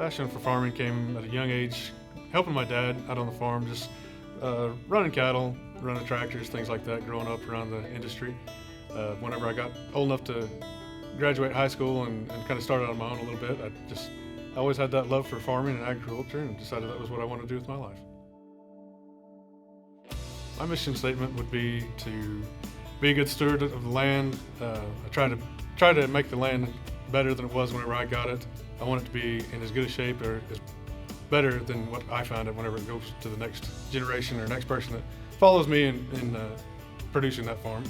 Passion for farming came at a young age, helping my dad out on the farm, just running cattle, running tractors, things like that, growing up around the industry. Whenever I got old enough to graduate high school and kind of started on my own a little bit, I always had that love for farming and agriculture and decided that was what I wanted to do with my life. My mission statement would be to be a good steward of the land. I try to make the land better than it was whenever I got it. I want it to be in as good a shape or as better than what I found it whenever it goes to the next generation or next person that follows me in producing that farm.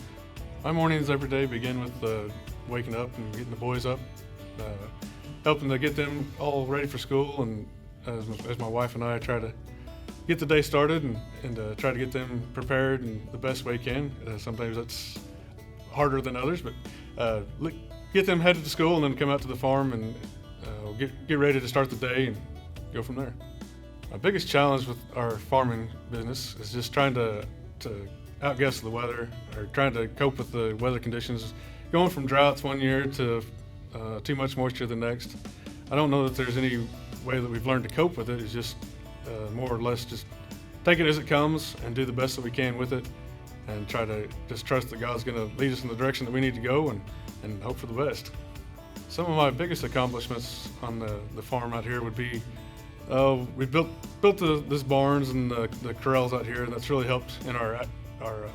My mornings every day begin with waking up and getting the boys up, helping to get them all ready for school, and as my wife and I try to get the day started and try to get them prepared in the best way we can. Sometimes that's harder than others, but get them headed to school and then come out to the farm and get ready to start the day and go from there. My biggest challenge with our farming business is just trying to outguess the weather, or trying to cope with the weather conditions. Going from droughts one year to too much moisture the next. I don't know that there's any way that we've learned to cope with it. It's just more or less just take it as it comes and do the best that we can with it, and try to just trust that God's going to lead us in the direction that we need to go and hope for the best. Some of my biggest accomplishments on the farm out here would be we built this barns and the corrals out here, and that's really helped in our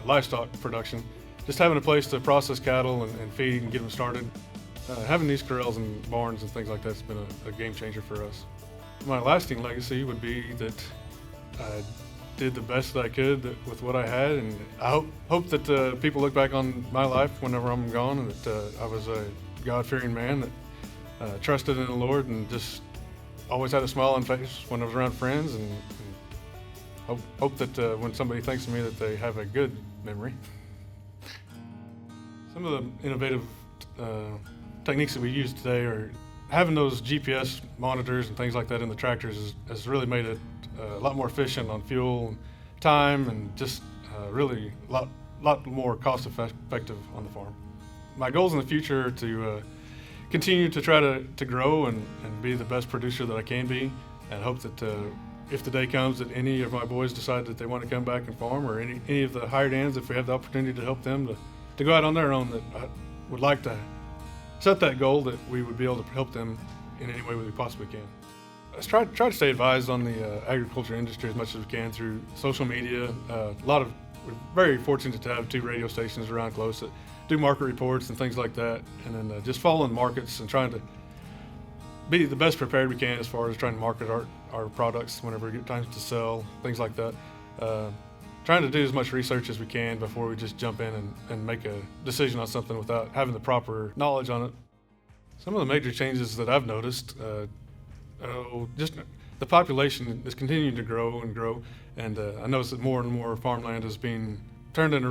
livestock production. Just having a place to process cattle and feed and get them started. Having these corrals and barns and things like that's been a game changer for us. My lasting legacy would be that I did the best that I could with what I had, and I hope that people look back on my life whenever I'm gone, and that I was a God-fearing man that trusted in the Lord and just always had a smile on face when I was around friends, and hope that when somebody thinks of me that they have a good memory. Some of the innovative techniques that we use today are having those GPS monitors and things like that in the tractors has really made it a lot more efficient on fuel and time, and just really a lot more cost effective on the farm. My goals in the future are to continue to try to grow and be the best producer that I can be, and hope that if the day comes that any of my boys decide that they want to come back and farm, or any of the hired hands, if we have the opportunity to help them to go out on their own, that I would like to set that goal that we would be able to help them in any way we possibly can. Let's try to stay advised on the agriculture industry as much as we can through social media. We're very fortunate to have 2 radio stations around close that do market reports and things like that, and then just following markets and trying to be the best prepared we can as far as trying to market our products whenever we get times to sell, things like that. Trying to do as much research as we can before we just jump in and make a decision on something without having the proper knowledge on it. Some of the major changes that I've noticed, just the population is continuing to grow and grow, and I noticed that more and more farmland is being turned into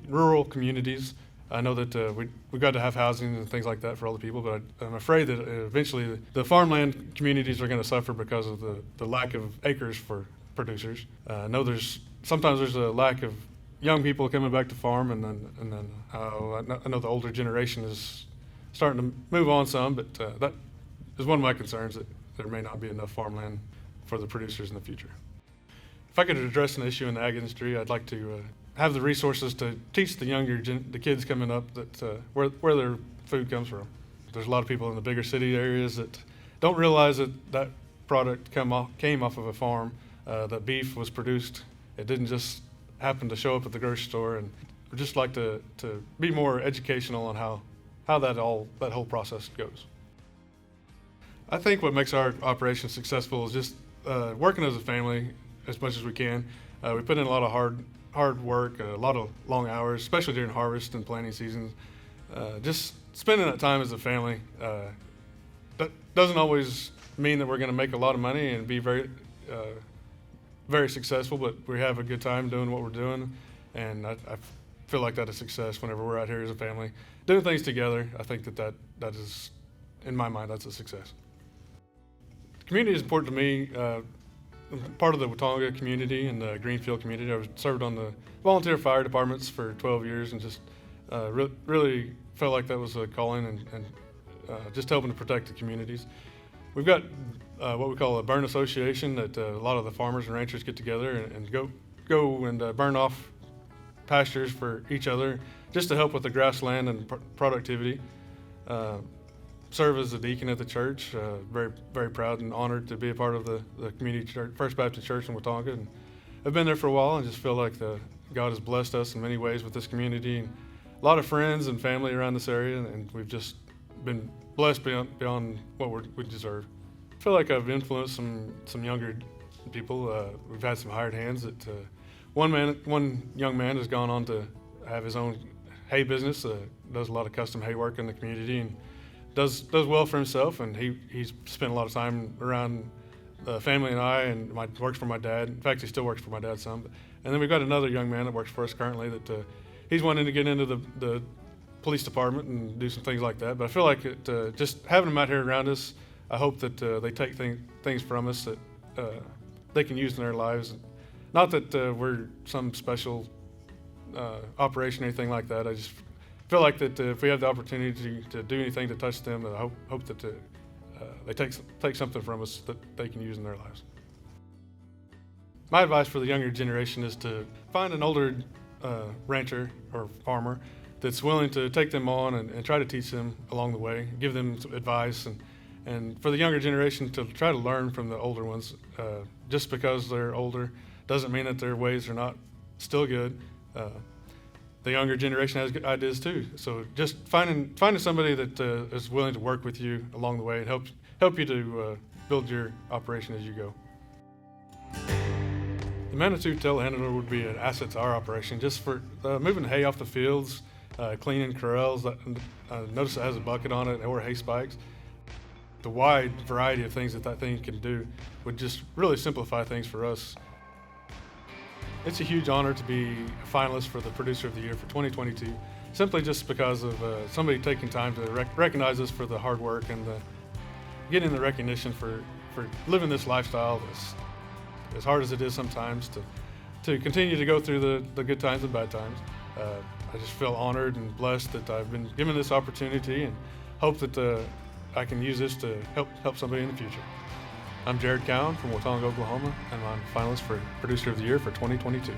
rural communities. I know that we've got to have housing and things like that for all the people, but I'm afraid that eventually the farmland communities are going to suffer because of the lack of acres for producers. I know sometimes there's a lack of young people coming back to farm, and then I know the older generation is starting to move on some, but that is one of my concerns, that there may not be enough farmland for the producers in the future. If I could address an issue in the ag industry, I'd like to have the resources to teach the kids coming up that where their food comes from. There's a lot of people in the bigger city areas that don't realize that product came off of a farm, that beef was produced. It didn't just happen to show up at the grocery store, and we'd just like to be more educational on how that whole process goes. I think what makes our operation successful is just working as a family as much as we can. We put in a lot of hard work, a lot of long hours, especially during harvest and planting seasons. Just spending that time as a family. That doesn't always mean that we're going to make a lot of money and be very successful, but we have a good time doing what we're doing, and I feel like that is success whenever we're out here as a family doing things together. I think that is, in my mind, that's a success. The community is important to me. I'm part of the Watonga community and the Greenfield community. I served on the volunteer fire departments for 12 years, and just really felt like that was a calling, and just helping to protect the communities. We've got what we call a burn association that a lot of the farmers and ranchers get together and go and burn off pastures for each other just to help with the grassland and productivity. Serve as a deacon at the church. Very, very proud and honored to be a part of the community church, First Baptist Church in Watonga. And I've been there for a while and just feel like God has blessed us in many ways with this community, and a lot of friends and family around this area, and we've just been blessed beyond what we deserve. I feel like I've influenced some younger people. We've had some hired hands. One young man has gone on to have his own hay business. Does a lot of custom hay work in the community and does well for himself. And he's spent a lot of time around the family and I, and works for my dad. In fact, he still works for my dad some. And then we've got another young man that works for us currently that he's wanting to get into the police department and do some things like that. But I feel like just having them out here around us, I hope that they take things from us that they can use in their lives. Not that we're some special operation or anything like that. I just feel like that if we have the opportunity to do anything to touch them, I hope that they take something from us that they can use in their lives. My advice for the younger generation is to find an older rancher or farmer that's willing to take them on and try to teach them along the way, give them some advice, and for the younger generation to try to learn from the older ones. Just because they're older doesn't mean that their ways are not still good. The younger generation has good ideas too. So just finding somebody that is willing to work with you along the way and help you to build your operation as you go. The Manitou telehandler would be an asset to our operation just for moving hay off the fields, cleaning corrals. Notice it has a bucket on it, or hay spikes. The wide variety of things that thing can do would just really simplify things for us. It's a huge honor to be a finalist for the Producer of the Year for 2022, simply just because of somebody taking time to recognize us for the hard work and getting the recognition for living this lifestyle as hard as it is sometimes to continue to go through the good times and bad times. I just feel honored and blessed that I've been given this opportunity, and hope that I can use this to help somebody in the future. I'm Jerrod Cowan from Watonga, Oklahoma, and I'm a finalist for Producer of the Year for 2022.